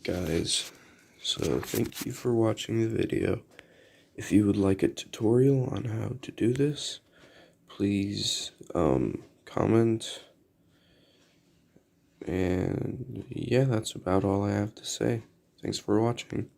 guys, so thank you for watching the video. If you would like a tutorial on how to do this, please comment, and yeah, that's about all I have to say. Thanks for watching.